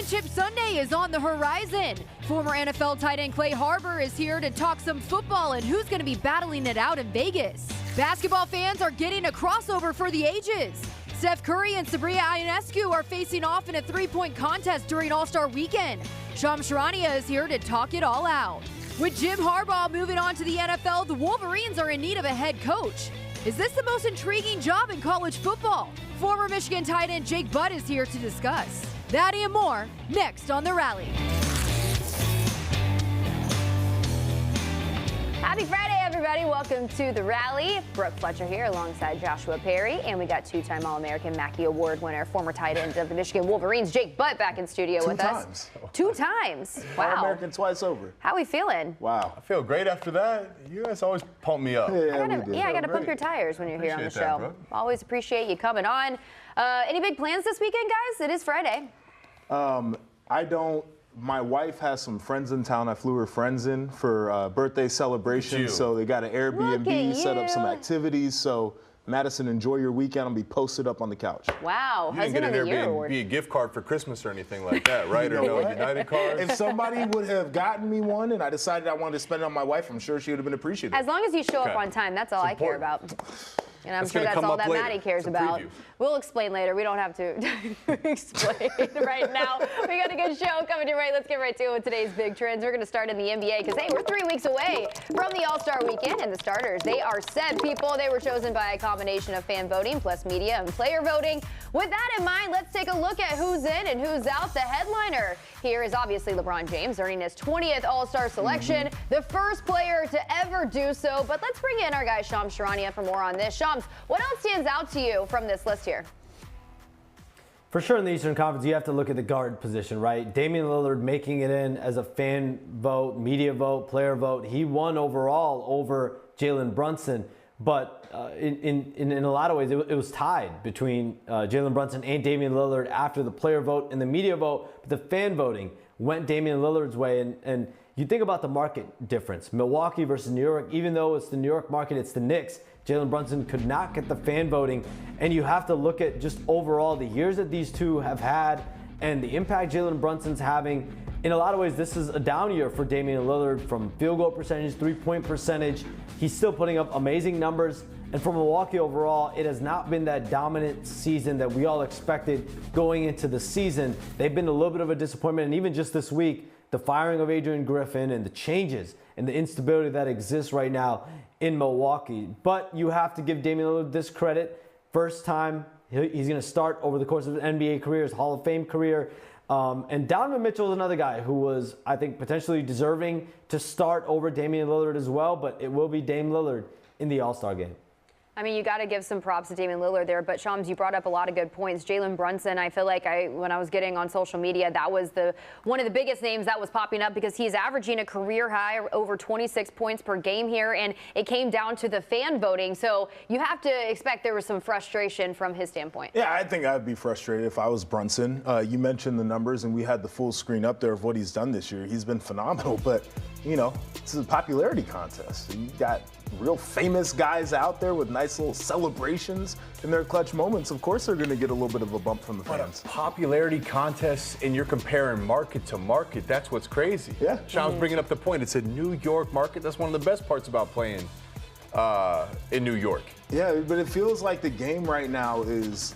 Championship Sunday is on the horizon. Former NFL tight end Clay Harbor is here to talk some football and who's going to be battling it out in Vegas. Basketball fans are getting a crossover for the ages. Steph Curry and Sabrina Ionescu are facing off in a three-point contest during All-Star Weekend. Shams Charania is here to talk it all out. With Jim Harbaugh moving on to the NFL, the Wolverines are in need of a head coach. Is this the most intriguing job in college football? Former Michigan tight end Jake Butt is here to discuss. That and more next on The Rally. Happy Friday, everybody. Welcome to The Rally. Brooke Fletcher here alongside Joshua Perry. And we got two-time All-American Mackey Award winner, former tight end of the Michigan Wolverines, Jake Butt, back in studio with us. Two times. Wow. All-American twice over. How we feeling? Wow. I feel great after that. You guys always pump me up. I got to pump your tires when you're here on the show. Brooke. Always appreciate you coming on. Any big plans this weekend, guys? It is Friday. I don't. My wife has some friends in town. I flew her friends in for birthday celebration, so they got an Airbnb, set up some activities. So Madison, enjoy your weekend. I'll be posted up on the couch. Wow. You didn't get an Airbnb gift card for Christmas or anything like that, right? Or no United cards? If somebody would have gotten me one and I decided I wanted to spend it on my wife, I'm sure she would have been appreciative. As long as you show up on time, that's all I care about. And I'm sure that's all that Maddie cares about. We'll explain later. We don't have to explain right now. We got a good show coming to you right. Let's get right to it with today's big trends. We're going to start in the NBA because, hey, we're 3 weeks away from the All-Star Weekend, and the starters, they are set, people. They were chosen by a combination of fan voting plus media and player voting. With that in mind, let's take a look at who's in and who's out. The headliner here is obviously LeBron James, earning his 20th All-Star selection, the first player to ever do so. But let's bring in our guy, Shams Charania, for more on this. Shams, what else stands out to you from this list here? For sure, in the Eastern Conference, you have to look at the guard position, right? Damian Lillard making it in as a fan vote, media vote, player vote. He won overall over Jalen Brunson. But in a lot of ways, it was tied between Jalen Brunson and Damian Lillard after the player vote and the media vote. But the fan voting went Damian Lillard's way. And you think about the market difference. Milwaukee versus New York, even though it's the New York market, it's the Knicks. Jalen Brunson could not get the fan voting. And you have to look at just overall the years that these two have had and the impact Jalen Brunson's having. In a lot of ways, this is a down year for Damian Lillard from field goal percentage, three-point percentage. He's still putting up amazing numbers. And for Milwaukee overall, it has not been that dominant season that we all expected going into the season. They've been a little bit of a disappointment. And even just this week, the firing of Adrian Griffin and the changes and the instability that exists right now in Milwaukee. But you have to give Damian Lillard this credit. First time he's going to start over the course of his NBA career, his Hall of Fame career. And Donovan Mitchell is another guy who was, I think, potentially deserving to start over Damian Lillard as well. But it will be Dame Lillard in the All-Star game. I mean, you got to give some props to Damian Lillard there, but Shams, you brought up a lot of good points. Jalen Brunson, I feel like when I was getting on social media, that was one of the biggest names that was popping up because he's averaging a career high over 26 points per game here, and it came down to the fan voting. So you have to expect there was some frustration from his standpoint. Yeah, I think I'd be frustrated if I was Brunson. You mentioned the numbers, and we had the full screen up there of what he's done this year. He's been phenomenal, but, you know, it's a popularity contest. You got real famous guys out there with nice little celebrations in their clutch moments. Of course they're going to get a little bit of a bump from the fans. But a popularity contest, and you're comparing market to market. That's what's crazy. Yeah. Sean's bringing up the point. It's a New York market. That's one of the best parts about playing in New York. Yeah, but it feels like the game right now is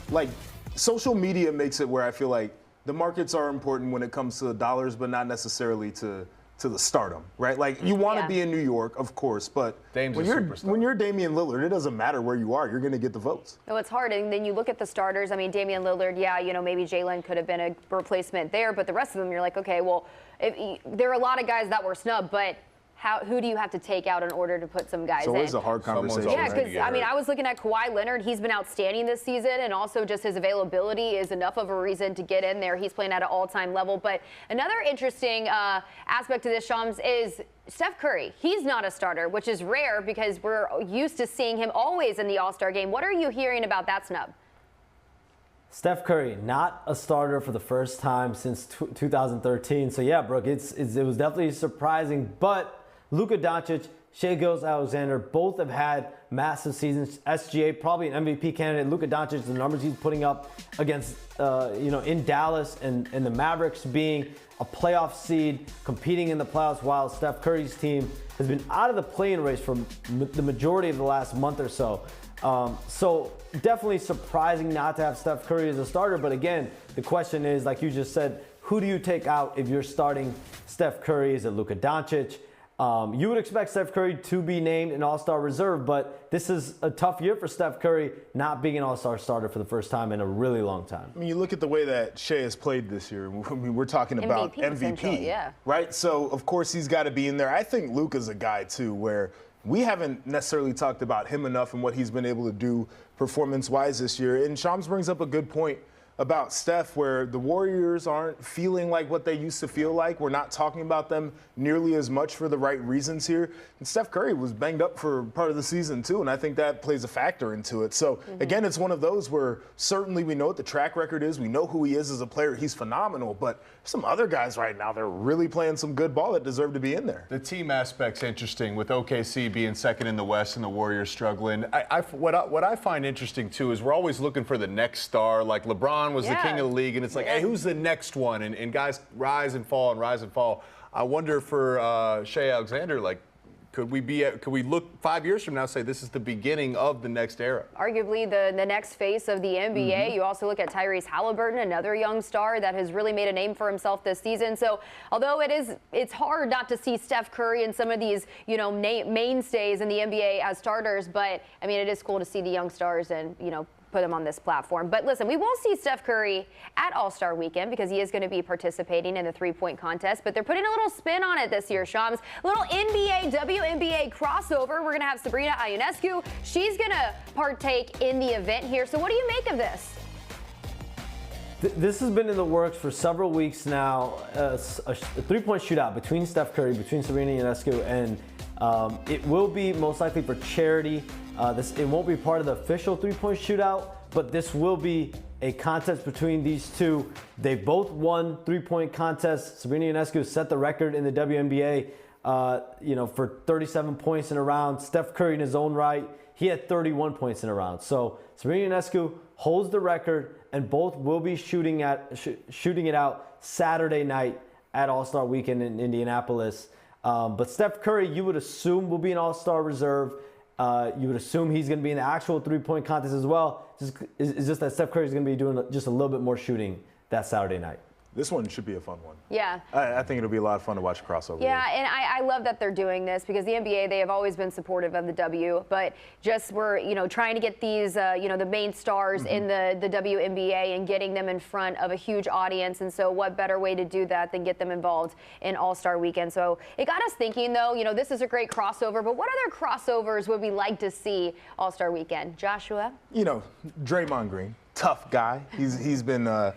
like social media makes it where I feel like the markets are important when it comes to the dollars, but not necessarily to the stardom, right? Like, you want to be in New York, of course, but when you're Damian Lillard, it doesn't matter where you are. You're going to get the votes. No, it's hard. And then you look at the starters. I mean, Damian Lillard, yeah, you know, maybe Jalen could have been a replacement there, but the rest of them, you're like, okay, well, there are a lot of guys that were snubbed, but who do you have to take out in order to put some guys in? It's always a hard conversation. Yeah, because, I mean, I was looking at Kawhi Leonard. He's been outstanding this season, and also just his availability is enough of a reason to get in there. He's playing at an all-time level. But another interesting aspect to this, Shams, is Steph Curry. He's not a starter, which is rare because we're used to seeing him always in the All-Star game. What are you hearing about that snub? Steph Curry, not a starter for the first time since 2013. So, yeah, Brooke, it was definitely surprising. But Luka Doncic, Shai Gilgeous-Alexander, both have had massive seasons. SGA, probably an MVP candidate. Luka Doncic, the numbers he's putting up against in Dallas and the Mavericks being a playoff seed, competing in the playoffs, while Steph Curry's team has been out of the play-in race for the majority of the last month or so. So definitely surprising not to have Steph Curry as a starter. But again, the question is, like you just said, who do you take out if you're starting Steph Curry? Is it Luka Doncic? You would expect Steph Curry to be named an All-Star reserve, but this is a tough year for Steph Curry not being an All-Star starter for the first time in a really long time. I mean, you look at the way that Shea has played this year. I mean, we're talking about MVP, yeah. Right? So, of course, he's got to be in there. I think Luka's a guy, too, where we haven't necessarily talked about him enough and what he's been able to do performance-wise this year. And Shams brings up a good point about Steph, where the Warriors aren't feeling like what they used to feel like. We're not talking about them nearly as much for the right reasons here. And Steph Curry was banged up for part of the season, too, and I think that plays a factor into it. So, again, it's one of those where certainly we know what the track record is. We know who he is as a player. He's phenomenal, but some other guys right now, they're really playing some good ball that deserve to be in there. The team aspect's interesting, with OKC being second in the West and the Warriors struggling. What I find interesting, too, is we're always looking for the next star. Like LeBron was the king of the league, and it's like, hey, who's the next one? And guys rise and fall and rise and fall. I wonder for Shea Alexander, like, could we look 5 years from now and say this is the beginning of the next era? Arguably the next face of the NBA. You also look at Tyrese Halliburton, another young star that has really made a name for himself this season. So although it's hard not to see Steph Curry and some of these, mainstays in the NBA as starters, but I mean, it is cool to see the young stars and, put them on this platform. But listen, we will see Steph Curry at All-Star Weekend because he is going to be participating in the three-point contest, but they're putting a little spin on it this year, Shams. A little NBA, WNBA crossover. We're going to have Sabrina Ionescu. She's going to partake in the event here. So what do you make of this? This has been in the works for several weeks now, a three-point shootout between Steph Curry, between Sabrina Ionescu, and it will be most likely for charity. It won't be part of the official three-point shootout, but this will be a contest between these two. They both won three-point contests. Sabrina Ionescu set the record in the WNBA, for 37 points in a round. Steph Curry in his own right, he had 31 points in a round. So Sabrina Ionescu holds the record, and both will be shooting it out Saturday night at All-Star Weekend in Indianapolis. But Steph Curry, you would assume, will be an All-Star reserve. You would assume he's going to be in the actual three-point contest as well. It's just that Steph Curry is going to be doing just a little bit more shooting that Saturday night. This one should be a fun one. Yeah. I think it'll be a lot of fun to watch a crossover. Yeah, and I love that they're doing this because the NBA, they have always been supportive of the W, but just we're, trying to get these, the main stars in the WNBA and getting them in front of a huge audience. And so what better way to do that than get them involved in All-Star Weekend? So it got us thinking, though, this is a great crossover, but what other crossovers would we like to see All-Star Weekend? Joshua? Draymond Green, tough guy. He's been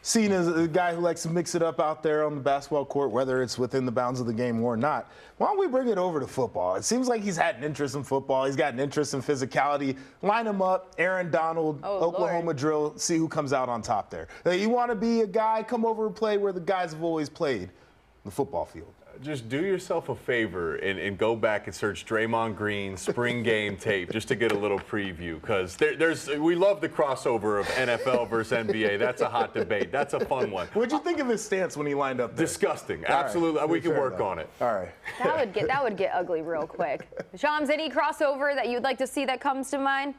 seen as a guy who likes to mix it up out there on the basketball court, whether it's within the bounds of the game or not. Why don't we bring it over to football? It seems like he's had an interest in football. He's got an interest in physicality. Line him up, Aaron Donald, Oklahoma drill, see who comes out on top there. You want to be a guy, come over and play where the guys have always played, the football field. Just do yourself a favor and go back and search Draymond Green spring game tape just to get a little preview, because we love the crossover of NFL versus NBA. That's a hot debate. That's a fun one. What'd you think of his stance when he lined up there? Disgusting. Absolutely. Right. We can work on it. All right. That would get ugly real quick. Shams, any crossover that you'd like to see that comes to mind?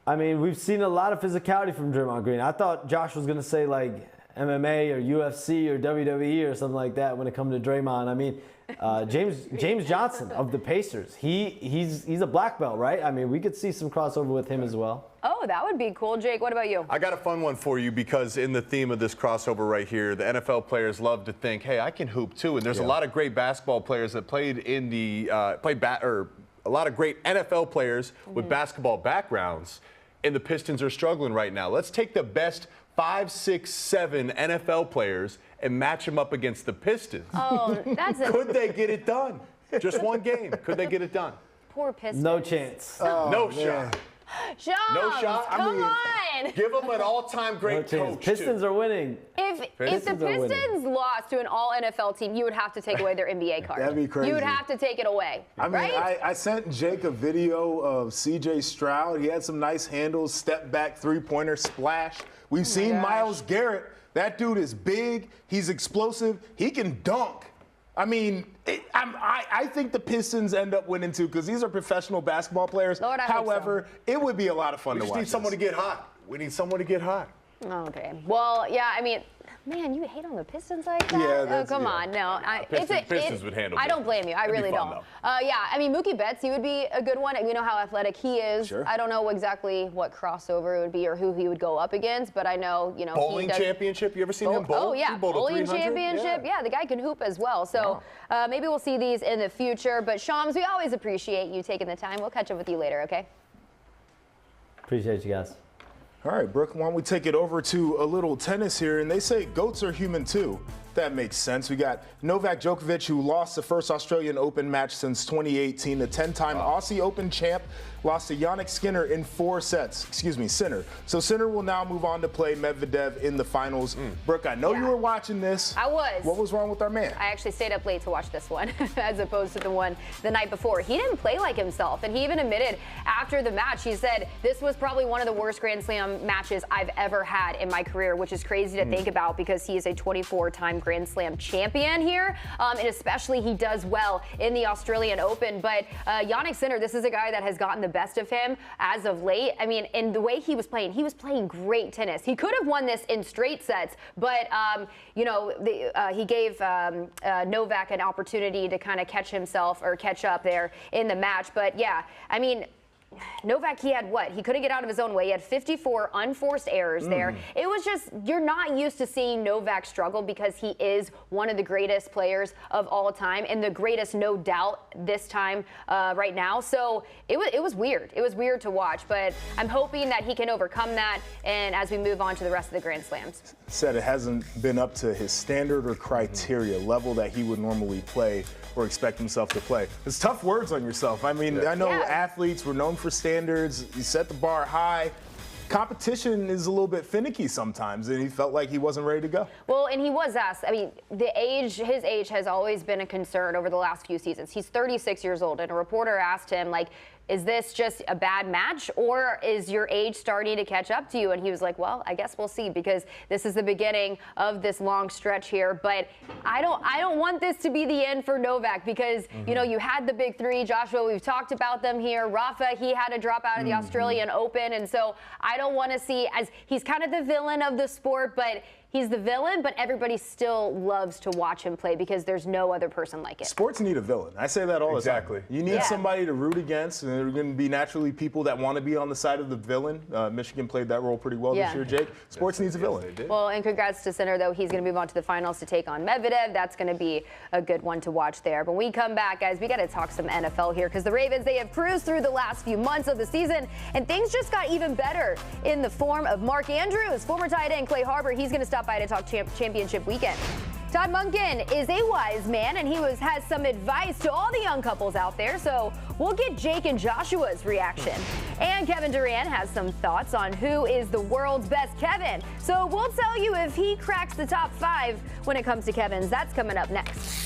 I mean, we've seen a lot of physicality from Draymond Green. I thought Josh was going to say, like, MMA or UFC or WWE or something like that when it comes to Draymond. I mean, James Johnson of the Pacers, he's a black belt, right? I mean, we could see some crossover with him as well. Oh, that would be cool. Jake, what about you? I got a fun one for you, because in the theme of this crossover right here, the NFL players love to think, hey, I can hoop too. And there's a lot of great basketball players that played in the a lot of great NFL players with basketball backgrounds, and the Pistons are struggling right now. Let's take the best 5, 6, 7 NFL players and match them up against the Pistons. Oh, that's it. Could they get it done? Just one game. Could they get it done? Poor Pistons. No chance. No shot. Shams, no shot. Come on. Give them an all-time great coach. Pistons are winning. If the Pistons lost to an all-NFL team, you would have to take away their NBA card. That'd be crazy. You would have to take it away. I mean, right? I sent Jake a video of C.J. Stroud. He had some nice handles, step back, three-pointer, splash. We've seen Myles Garrett. That dude is big. He's explosive. He can dunk. I mean, I think the Pistons end up winning too because these are professional basketball players. Lord, I However, it would be a lot of fun to watch. We need someone to get hot. We need someone to get hot. Okay. Well, yeah, I mean, man, you hate on the Pistons like that? Yeah, come on. No. Pistons would handle it. I don't blame you. I really don't. Yeah, I mean, Mookie Betts, he would be a good one. We know how athletic he is. Sure. I don't know exactly what crossover it would be or who he would go up against, but I know, Bowling championship. You ever seen him bowl? Oh, yeah. Bowling championship. Yeah, the guy can hoop as well. So maybe we'll see these in the future. But, Shams, we always appreciate you taking the time. We'll catch up with you later, okay? Appreciate you guys. All right, Brooke, why don't we take it over to a little tennis here? And they say goats are human too. That makes sense. We got Novak Djokovic, who lost the first Australian Open match since 2018. The 10-time Aussie Open champ lost to Yannick Sinner in 4 sets. Sinner. So Sinner will now move on to play Medvedev in the finals. Brooke, I know you were watching this. I was. What was wrong with our man? I actually stayed up late to watch this one as opposed to the one the night before. He didn't play like himself, and he even admitted after the match, he said, this was probably one of the worst Grand Slam matches I've ever had in my career, which is crazy to think about because he is a 24-time Grand Slam champion here, and especially he does well in the Australian Open. But Yannick Sinner, this is a guy that has gotten the best of him as of late. I mean, in the way he was playing great tennis. He could have won this in straight sets, but he gave Novak an opportunity to kind of catch up there in the match. But yeah, I mean, Novak, he had what? He couldn't get out of his own way. He had 54 unforced errors there. It was just, you're not used to seeing Novak struggle because he is one of the greatest players of all time and the greatest, no doubt, this time right now. So it was weird. It was weird to watch, but I'm hoping that he can overcome that and as we move on to the rest of the Grand Slams. Said it hasn't been up to his standard or criteria level that he would normally play or expect himself to play. It's tough words on yourself. I mean, I know athletes were known for standards. You set the bar high. Competition is a little bit finicky sometimes, and he felt like he wasn't ready to go. Well, and he was asked, I mean, his age has always been a concern over the last few seasons. He's 36 years old, and a reporter asked him, like, is this just a bad match or is your age starting to catch up to you? And he was like, well, I guess we'll see because this is the beginning of this long stretch here. But I don't want this to be the end for Novak because, you had the big three. Joshua, we've talked about them here. Rafa, he had to drop out of the Australian Open. And so I don't want to see, as he's kind of the villain of the sport, but he's the villain, but everybody still loves to watch him play because there's no other person like it. Sports need a villain. I say that all the time. Exactly. You need somebody to root against, and there are going to be naturally people that want to be on the side of the villain. Michigan played that role pretty well this year, Jake. Sports needs a villain. Well, and congrats to Sinner, though. He's going to move on to the finals to take on Medvedev. That's going to be a good one to watch there. But when we come back, guys, we got to talk some NFL here because the Ravens, they have cruised through the last few months of the season, and things just got even better in the form of Mark Andrews. Former tight end Clay Harbor, he's going to stop by to talk championship weekend. Todd Monken is a wise man, and he has some advice to all the young couples out there, so we'll get Jake and Joshua's reaction. And Kevin Durant has some thoughts on who is the world's best Kevin, so we'll tell you if he cracks the top 5 when it comes to Kevins. That's coming up next.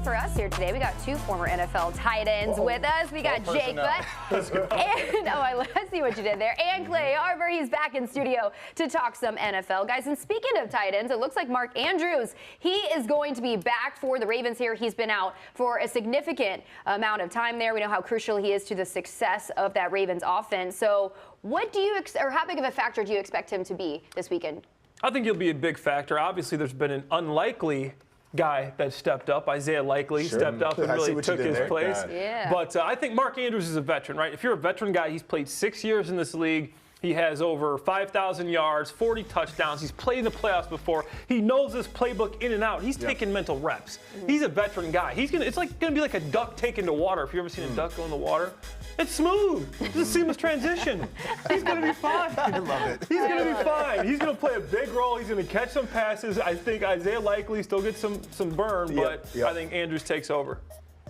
for us here today. We got two former NFL tight ends with us. We got Jake Butt and let's see what you did there. And Clay Harbor, he's back in studio to talk some NFL. Guys, and speaking of tight ends, it looks like Mark Andrews, he is going to be back for the Ravens here. He's been out for a significant amount of time there. We know how crucial he is to the success of that Ravens offense. So what do you, or how big of a factor do you expect him to be this weekend? I think he'll be a big factor. Obviously, there's been an unlikely guy that stepped up. Isaiah Likely stepped up and really took his place. Yeah. But I think Mark Andrews is a veteran, right? If you're a veteran guy, he's played 6 years in this league. He has over 5,000 yards, 40 touchdowns. He's played in the playoffs before. He knows this playbook in and out. He's taking mental reps. He's a veteran guy. It's like going to be like a duck taken to water. If you've ever seen a duck go in the water, it's smooth. It's a seamless transition. He's going to be fine. I love it. He's going to be fine. He's going to play a big role. He's going to catch some passes. I think Isaiah Likely still gets some burn, but I think Andrews takes over.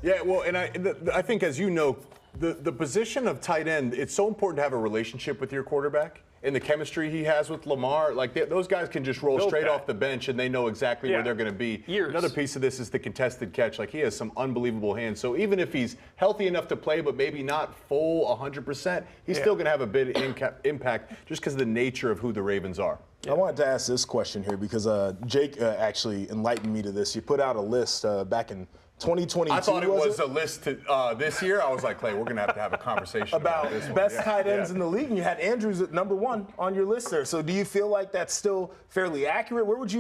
Yeah, well, and I think, as you know, the position of tight end, it's so important to have a relationship with your quarterback and the chemistry he has with Lamar. Like, those guys can just roll straight off the bench and they know exactly where they're going to be. Another piece of this is the contested catch. Like, he has some unbelievable hands. So even if he's healthy enough to play but maybe not full 100%, he's still going to have a bit of impact just because of the nature of who the Ravens are. I wanted to ask this question here because Jake actually enlightened me to this. You put out a list back in 2022. I thought it was a list this year. I was like, Clay, we're going to have a conversation about this best one. tight ends in the league, and you had Andrews at #1 on your list there. So do you feel like that's still fairly accurate? Where would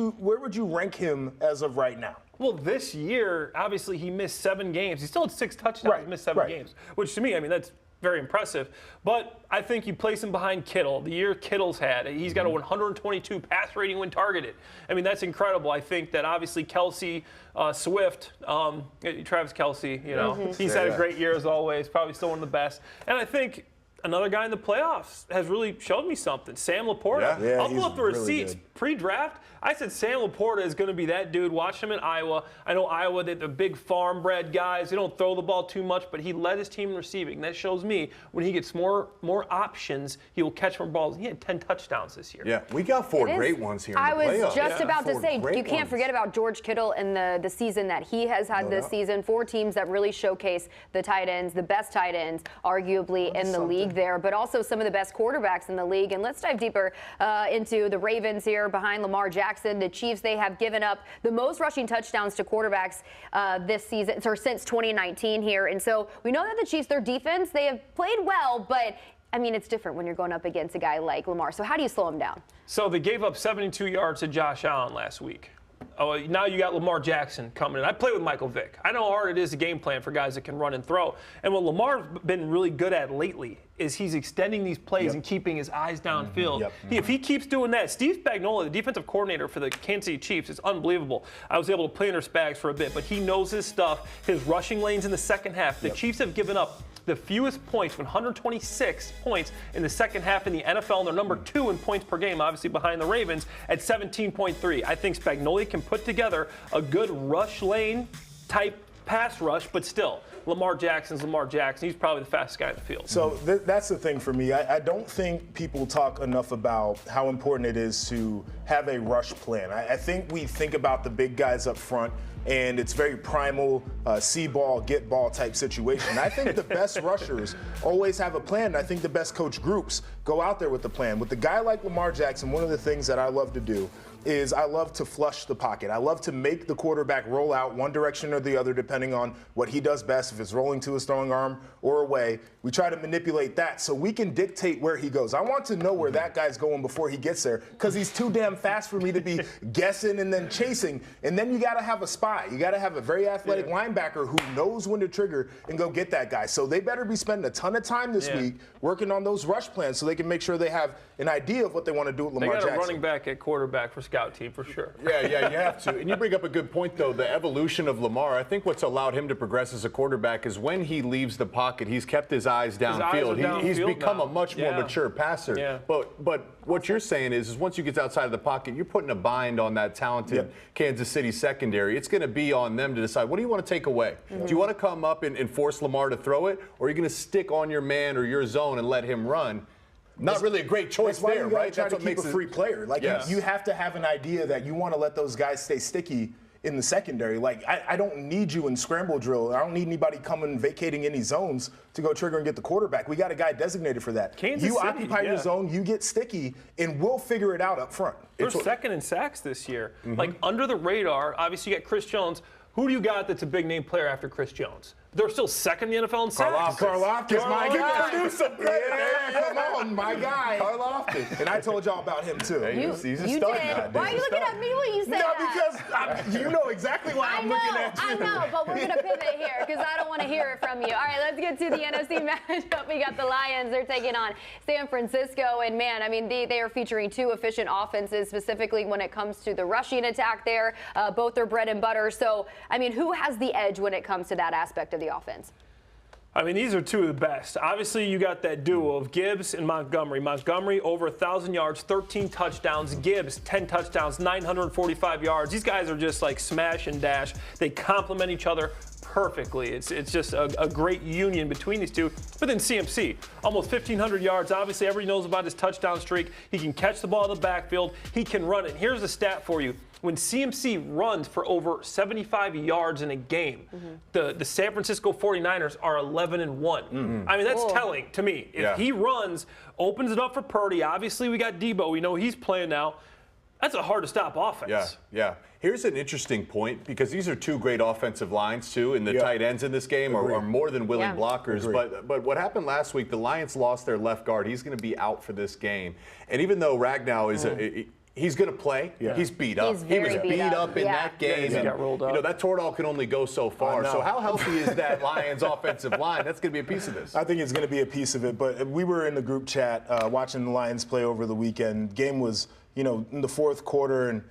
you rank him as of right now? Well, this year, obviously, he missed 7 games. He still had 6 touchdowns, missed 7 games, which to me, I mean, that's very impressive. But I think you place him behind Kittle. The year Kittle's had, he's got a 122 pass rating when targeted. I mean, that's incredible. I think that obviously Kelsey, Swift, Travis Kelsey, he's had a great year as always, probably still one of the best. And I think another guy in the playoffs has really showed me something. Sam Laporta. I'll pull up the receipts. Really pre-draft, I said Sam Laporta is going to be that dude. Watch him in Iowa. I know Iowa, they're the big farm-bred guys. They don't throw the ball too much, but he led his team in receiving. That shows me when he gets more options, he will catch more balls. He had 10 touchdowns this year. Yeah, we got 4 great ones here in the playoffs. I was just about to say, you can't forget about George Kittle and the season that he has had this season. 4 teams that really showcase the tight ends, the best tight ends, arguably in the league there, but also some of the best quarterbacks in the league. And let's dive deeper into the Ravens here behind Lamar Jackson. The Chiefs, they have given up the most rushing touchdowns to quarterbacks this season, or since 2019 here. And so we know that the Chiefs, their defense, they have played well, but I mean, it's different when you're going up against a guy like Lamar. So how do you slow him down? So they gave up 72 yards to Josh Allen last week. Oh, now you got Lamar Jackson coming in. I play with Michael Vick. I know how hard it is to game plan for guys that can run and throw. And what Lamar's been really good at lately is he's extending these plays and keeping his eyes downfield. If he keeps doing that, Steve Spagnuolo, the defensive coordinator for the Kansas City Chiefs, is unbelievable. I was able to play under Spags for a bit, but he knows his stuff. His rushing lanes in the second half. The Chiefs have given up the fewest points, 126 points in the second half in the NFL, and they're number 2 in points per game, obviously behind the Ravens at 17.3. I think Spagnuolo can put together a good rush lane type pass rush, but still, Lamar Jackson's Lamar Jackson. He's probably the fastest guy in the field. So that's the thing for me. I don't think people talk enough about how important it is to have a rush plan. I think we think about the big guys up front, and it's very primal, see ball, get ball type situation. I think the best rushers always have a plan, and I think the best coach groups go out there with the plan. With a guy like Lamar Jackson, one of the things that I love to do is I love to flush the pocket. I love to make the quarterback roll out one direction or the other depending on what he does best. If it's rolling to his throwing arm or away, we try to manipulate that so we can dictate where he goes. I want to know where that guy's going before he gets there because he's too damn fast for me to be guessing and then chasing. And then you got to have a spy. You got to have a very athletic linebacker who knows when to trigger and go get that guy. So they better be spending a ton of time this week working on those rush plans so they can make sure they have an idea of what they want to do with Lamar Jackson. They got a running back at quarterback for scout team for sure. Yeah, you have to. And you bring up a good point, though, the evolution of Lamar. I think what's allowed him to progress as a quarterback is when he leaves the pocket, he's kept his eyes downfield. He's become a much more mature passer. Yeah. But what you're saying is once you get outside of the pocket, you're putting a bind on that talented Kansas City secondary. It's going to be on them to decide, what do you want to take away? Do you want to come up and force Lamar to throw it, or are you going to stick on your man or your zone and let him run? Not really a great choice there, right? That's what makes a free player. Like you have to have an idea that you want to let those guys stay sticky in the secondary. Like, I don't need you in scramble drill. I don't need anybody coming vacating any zones to go trigger and get the quarterback. We got a guy designated for that. Kansas City, occupy your zone, you get sticky, and we'll figure it out up front. They're second in sacks this year. Like, under the radar, obviously you got Chris Jones. Who do you got that's a big name player after Chris Jones? They're still second in the NFL in sacks. Karlaftis, my guy. Yeah, come on, my guy. Karlaftis. And I told y'all about him, too. Hey, he's a you stud did. now, Why are you looking at me when you say that? Because you know exactly why I'm looking at you. I know, but we're going to pivot here because I don't want to hear it from you. All right, let's get to the NFC matchup. We got the Lions. They're taking on San Francisco. And, man, I mean, they are featuring two efficient offenses, specifically when it comes to the rushing attack there. Both are bread and butter. So, I mean, who has the edge when it comes to that aspect of the offense? I mean, these are two of the best. Obviously, you got that duo of Gibbs and Montgomery. Montgomery, over 1,000 yards, 13 touchdowns. Gibbs, 10 touchdowns, 945 yards. These guys are just like smash and dash. They complement each other perfectly. It's just a great union between these two. But then CMC, almost 1,500 yards. Obviously, everybody knows about his touchdown streak. He can catch the ball in the backfield. He can run it. Here's a stat for you. When CMC runs for over 75 yards in a game, the San Francisco 49ers are 11-1. I mean, that's telling to me. If he runs, opens it up for Purdy. Obviously, we got Debo. We know he's playing now. That's a hard-to-stop offense. Yeah. Here's an interesting point, because these are two great offensive lines, too, and the tight ends in this game are more than willing blockers. But what happened last week, the Lions lost their left guard. He's going to be out for this game. And even though Ragnow is he's going to play. He's beat up. He was beat up in that game. He got rolled up. You know, that Toradol can only go so far. So how healthy is that Lions offensive line? That's going to be a piece of this. I think it's going to be a piece of it. But we were in the group chat watching the Lions play over the weekend. Game was, in the fourth quarter, and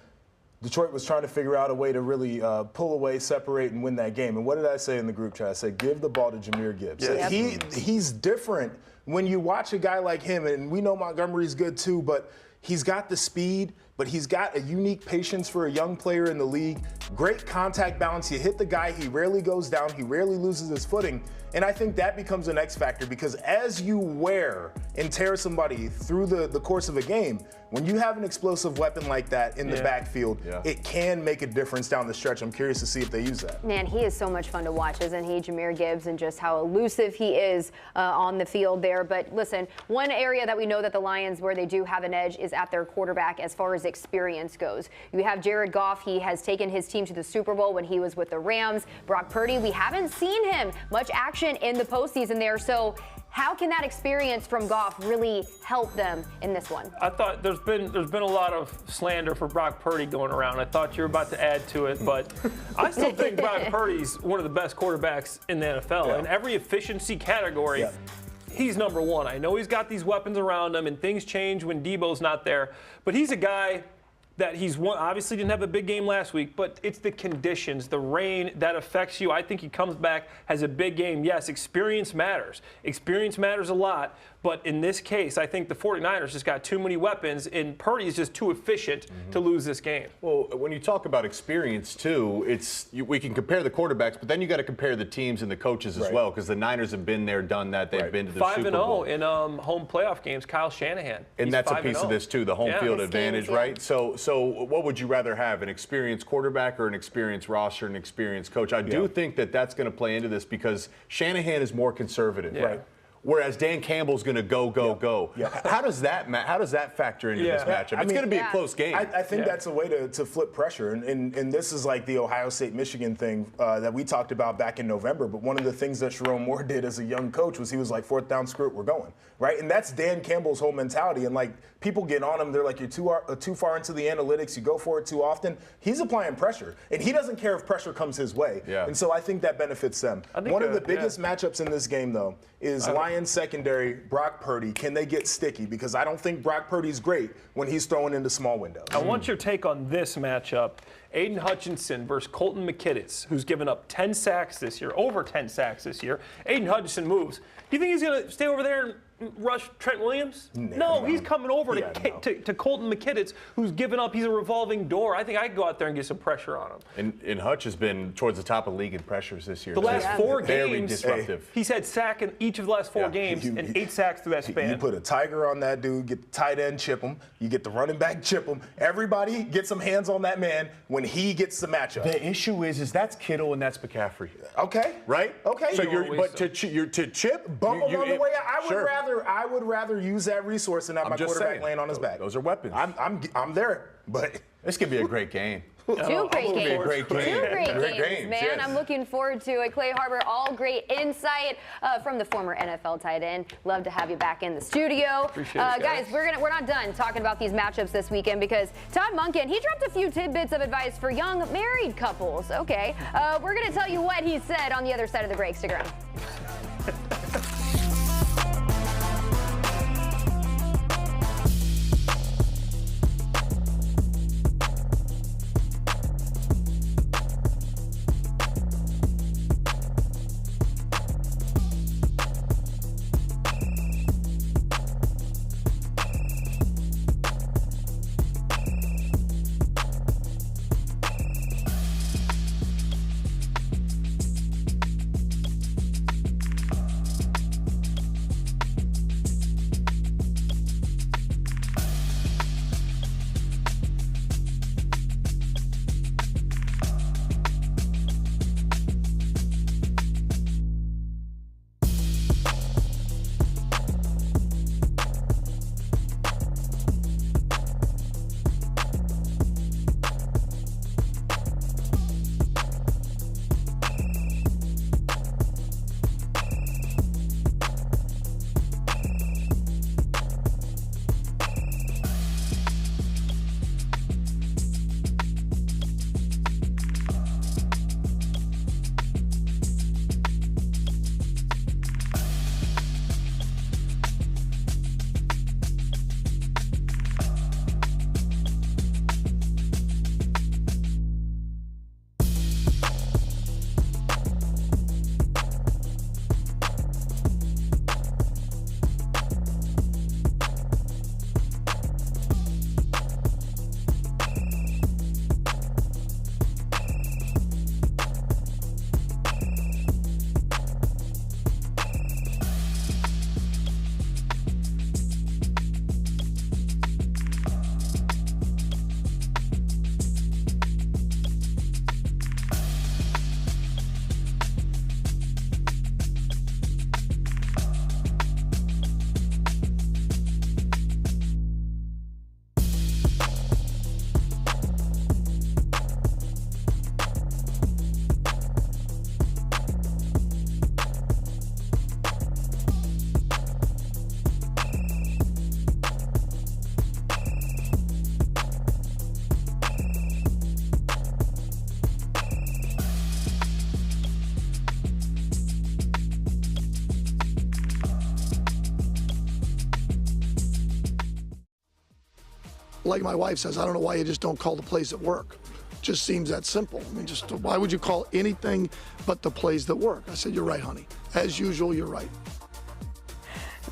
Detroit was trying to figure out a way to really pull away, separate, and win that game. And what did I say in the group chat? I said, give the ball to Jahmyr Gibbs. Yeah. He's different when you watch a guy like him, and we know Montgomery's good too, but he's got the speed, but he's got a unique patience for a young player in the league. Great contact balance. You hit the guy, he rarely goes down, he rarely loses his footing. And I think that becomes an X factor, because as you wear and tear somebody through the course of a game, when you have an explosive weapon like that in the backfield, it can make a difference down the stretch. I'm curious to see if they use that. Man, he is so much fun to watch, isn't he, Jahmyr Gibbs, and just how elusive he is on the field there. But listen, one area that we know that the Lions, where they do have an edge, is at their quarterback as far as experience goes. You have Jared Goff. He has taken his team to the Super Bowl when he was with the Rams. Brock Purdy, we haven't seen him much action in the postseason there. So how can that experience from Goff really help them in this one? I thought there's been a lot of slander for Brock Purdy going around. I thought you were about to add to it, but I still think Brock Purdy's one of the best quarterbacks in the NFL. In every efficiency category, he's number one. I know he's got these weapons around him, and things change when Debo's not there, but he's a guy that obviously didn't have a big game last week, but it's the conditions, the rain that affects you. I think he comes back, has a big game. Yes, experience matters. Experience matters a lot, but in this case, I think the 49ers just got too many weapons, and Purdy is just too efficient to lose this game. Well, when you talk about experience, too, we can compare the quarterbacks, but then you got to compare the teams and the coaches as well, because the Niners have been there, done that. They've been to the Super Bowl. 5-0 in home playoff games, Kyle Shanahan. And that's a piece of this, too, the home field advantage, right? So what would you rather have, an experienced quarterback or an experienced roster, an experienced coach? I do think that that's going to play into this, because Shanahan is more conservative, right? Whereas Dan Campbell's going to go. How does that factor into this matchup? It's going to be a close game. I think that's a way to flip pressure, and this is like the Ohio State-Michigan thing that we talked about back in November. But one of the things that Sharon Moore did as a young coach was he was like, fourth down, screw it, we're going, right? And that's Dan Campbell's whole mentality. And like, people get on him, they're like, you're too far into the analytics, you go for it too often. He's applying pressure, and he doesn't care if pressure comes his way. And so I think that benefits them. One of the biggest matchups in this game, though, is Lions secondary, Brock Purdy. Can they get sticky? Because I don't think Brock Purdy's great when he's throwing into small windows. I want your take on this matchup. Aiden Hutchinson versus Colton McKittis, who's given up 10 sacks this year, over 10 sacks this year. Aiden Hutchinson moves. Do you think he's going to stay over there and rush Trent Williams? No, he's coming over to Colton McKittis, who's given up. He's a revolving door. I think I could go out there and get some pressure on him. And Hutch has been towards the top of the league in pressures this year. The last 4 games, very disruptive. He's had sack in each of the last 4 games and 8 sacks through that span. You put a tiger on that dude, get the tight end, chip him. You get the running back, chip him. Everybody get some hands on that man. When he gets the matchup. The issue is that's Kittle and that's McCaffrey. Okay. Right? Okay. So to Chip, bump him on the way. I would rather use that resource than have my quarterback laying on his back. Those are weapons. I'm there, but this could be a great game. Two great games. Great game. Two great games, man. Yes. I'm looking forward to it. Clay Harbor, all great insight from the former NFL tight end. Love to have you back in the studio. Appreciate it, guys, we're not done talking about these matchups this weekend because Todd Monken, he dropped a few tidbits of advice for young married couples. Okay. We're going to tell you what he said on the other side of the break. Stick around. Like my wife says, I don't know why you just don't call the plays that work. Just seems that simple. I mean, just why would you call anything but the plays that work? I said, you're right, honey. As usual, you're right.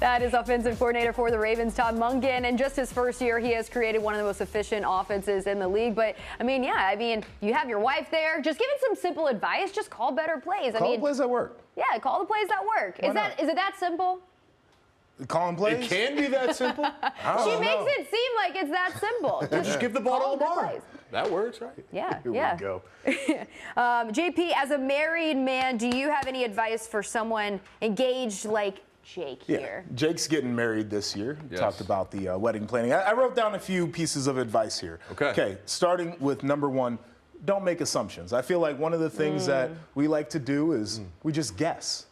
That is offensive coordinator for the Ravens, Todd Monken. And just his first year, he has created one of the most efficient offenses in the league. But, you have your wife there. Just give it some simple advice. Just call better plays. Call the plays that work. Yeah, call the plays that work. Is it that simple? Calling plays? It can be that simple. She makes it seem like it's that simple. Just give the ball to Lamar. Plays. That works, right? Yeah, Here yeah. we go. JP, as a married man, do you have any advice for someone engaged like Jake here? Jake's getting married this year. Yes. Talked about the wedding planning. I wrote down a few pieces of advice here. Okay, starting with number one, don't make assumptions. I feel like one of the things that we like to do is we just guess.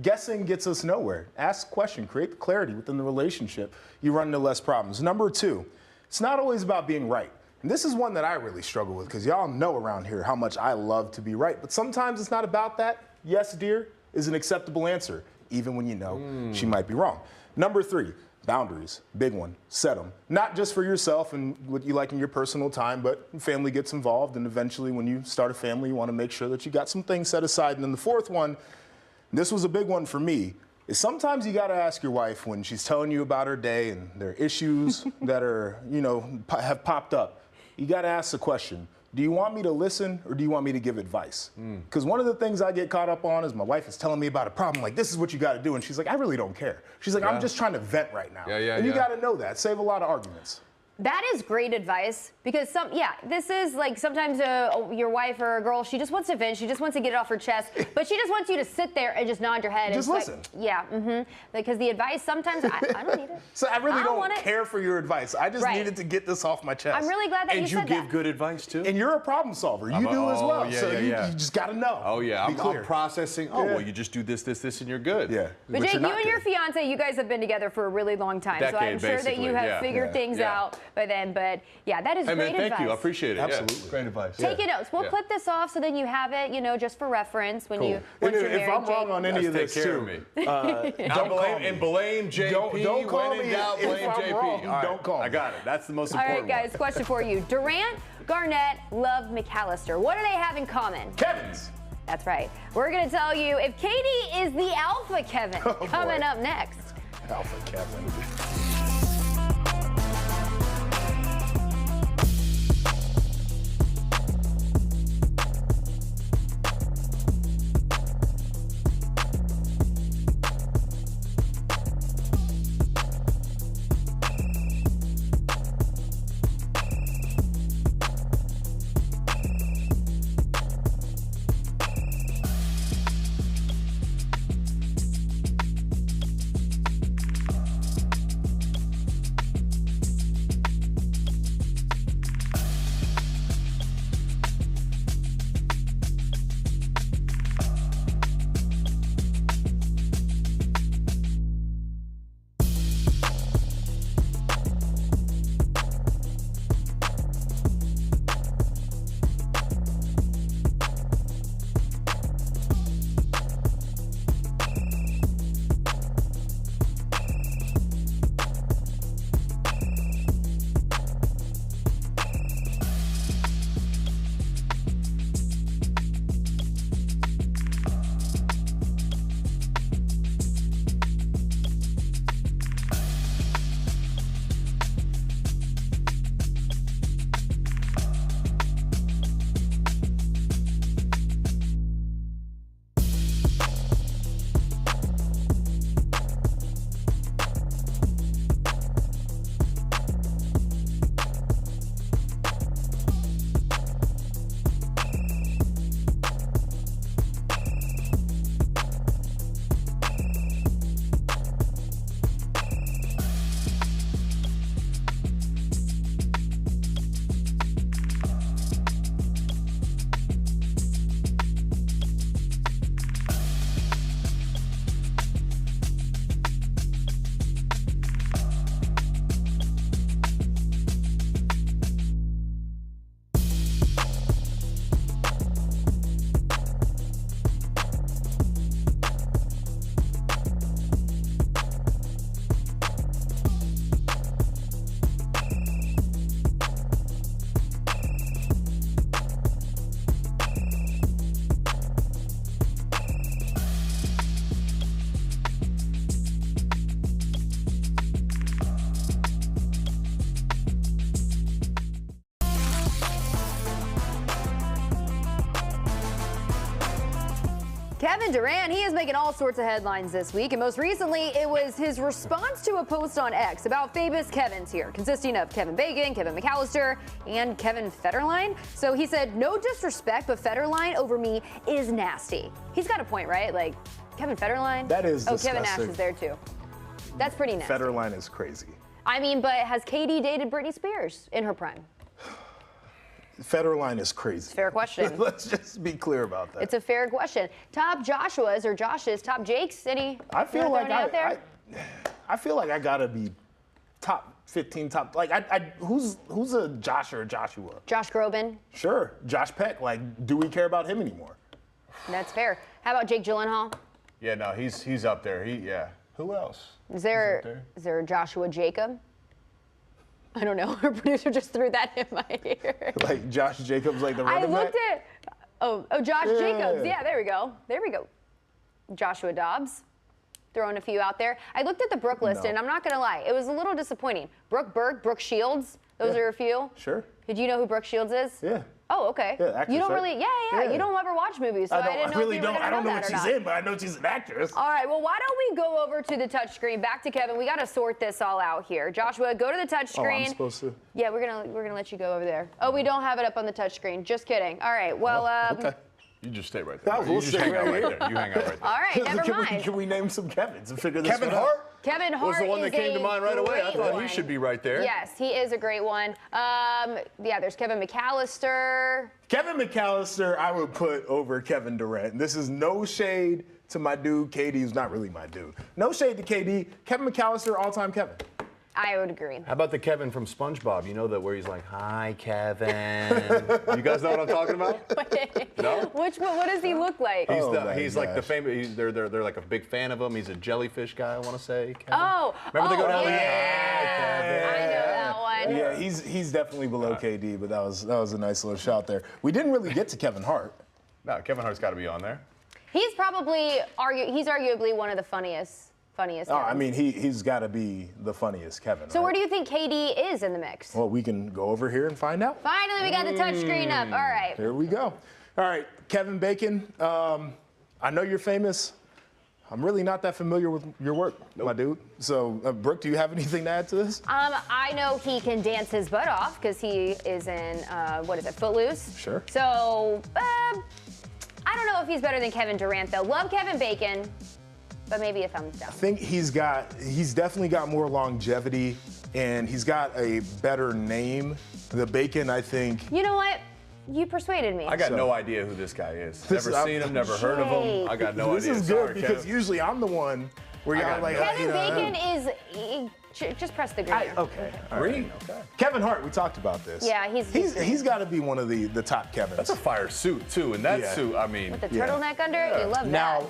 Guessing gets us nowhere. Ask a question, create clarity within the relationship. You run into less problems. Number two, it's not always about being right. And this is one that I really struggle with because y'all know around here how much I love to be right. But sometimes it's not about that. Yes, dear, is an acceptable answer, even when you know she might be wrong. Number three, boundaries. Big one. Set them. Not just for yourself and what you like in your personal time, but family gets involved. And eventually when you start a family, you want to make sure that you got some things set aside. And then the fourth one, this was a big one for me, is sometimes you got to ask your wife when she's telling you about her day and there are issues that are, have popped up. You got to ask the question, do you want me to listen or do you want me to give advice? Because one of the things I get caught up on is my wife is telling me about a problem, like this is what you got to do. And she's like, I really don't care. She's like, I'm just trying to vent right now. And you got to know that. Save a lot of arguments. That is great advice because this is like sometimes your wife or a girl, she just wants to vent, she just wants to get it off her chest, but she just wants you to sit there and just nod your head. Just listen. Because the advice sometimes, I don't need it. So I really don't care for your advice. I just needed to get this off my chest. I'm really glad that you said that. And you give good advice too? And you're a problem solver. You do as well. You just got to know. Oh, yeah. I'm processing. Oh, well, you just do this, and you're good. Yeah. But Jake, you and your fiance, you guys have been together for a really long time. Decade, so I'm sure that you have figured things out by then. But yeah, that is great advice. Thank you. I appreciate it. Absolutely. Yeah. Great advice. Take your notes. We'll clip this off so then you have it, just for reference when you. If I'm wrong on any of this, too, don't blame JP. Don't call me. Blame JP. Don't call me. I got it. That's the most important. All right, guys. Question for you: Durant, Garnett, Love, McAllister. What do they have in common? Kevins. That's right. We're going to tell you if KD is the alpha Kevin. Coming up next. Alpha Kevin. Kevin Durant, he is making all sorts of headlines this week, and most recently it was his response to a post on X about famous Kevins here, consisting of Kevin Bacon, Kevin McAllister, and Kevin Federline. So he said, no disrespect, but Federline over me is nasty. He's got a point, right? Like, Kevin Federline? That is disgusting. Kevin Nash is there too. That's pretty nasty. Federline is crazy. I mean, but has Katie dated Britney Spears in her prime? Federline is crazy. Fair question. Let's just be clear about that. It's a fair question. Top Joshua's or Josh's, top Jake's, any? I feel like I feel like I gotta be top 15, top like who's a Josh or a Joshua? Josh Groban. Sure, Josh Peck. Like, do we care about him anymore? That's fair. How about Jake Gyllenhaal? Yeah, no, he's up there. Who else? Is there a Joshua Jacob? I don't know. Our producer just threw that in my ear. Like Josh Jacobs, like the running back? I looked at Josh Jacobs. Yeah, there we go. Joshua Dobbs. Throwing a few out there. I looked at the Brooke list, and I'm not going to lie. It was a little disappointing. Brooke Burke, Brooke Shields. Those are a few. Sure. Did you know who Brooke Shields is? Yeah. Oh, okay. Yeah, actress, you don't right? really, yeah. You don't ever watch movies, so I didn't know if you were gonna I don't know that what or she's not. in, but I know she's an actress. All right, well, why don't we go over to the touchscreen? Back to Kevin. We got to sort this all out here. Joshua, go to the touchscreen. Oh, I'm supposed to? Yeah, we're gonna let you go over there. Oh, we don't have it up on the touchscreen. Just kidding. All right, well, Okay. You just stay right there. Yeah, we'll You just stay hang out right right here. there. You hang out right there. all right, never mind. Can we name some Kevins and figure this Kevin one out? Hart? Kevin Hart was the one that came to mind right away. I thought he one. should be right there. Yes, he is a great one. Yeah, there's Kevin McAllister. Kevin McAllister, I would put over Kevin Durant. This is no shade to my dude, KD, who's not really my dude. No shade to KD. Kevin McAllister, all-time Kevin. I would agree. How about the Kevin from SpongeBob? You know that where he's like, "Hi, Kevin." You guys know what I'm talking about? No. Which one? What does he look like? He's like the famous. They're like a big fan of him. He's a jellyfish guy, I want to say. Kevin. Oh, remember they go down yeah. there? I know that one. Yeah, he's definitely below KD, but that was a nice little shout there. We didn't really get to Kevin Hart. No, Kevin Hart's got to be on there. He's probably arguably one of the funniest. Oh, I mean, he's got to be the funniest Kevin. So right? where do you think KD is in the mix? Well, we can go over here and find out. Finally, we got the touchscreen up. All right. Here we go. All right, Kevin Bacon. I know you're famous. I'm really not that familiar with your work, my dude. So, Brooke, do you have anything to add to this? I know he can dance his butt off because he is in Footloose. Sure. So I don't know if he's better than Kevin Durant though. Love Kevin Bacon. But maybe a thumbs down. I think he's definitely got more longevity, and he's got a better name. The Bacon, I think. You know what? You persuaded me. I got no idea who this guy is. Never seen him, never heard of him. I got no idea. This is good because usually I'm the one where you're like, Kevin Bacon is. Just press the green. Okay. Green. Okay. Kevin Hart, we talked about this. Yeah, he's got to be one of the top Kevins. That's a fire suit too, and that suit, I mean. With the turtleneck under it, you love that. Now,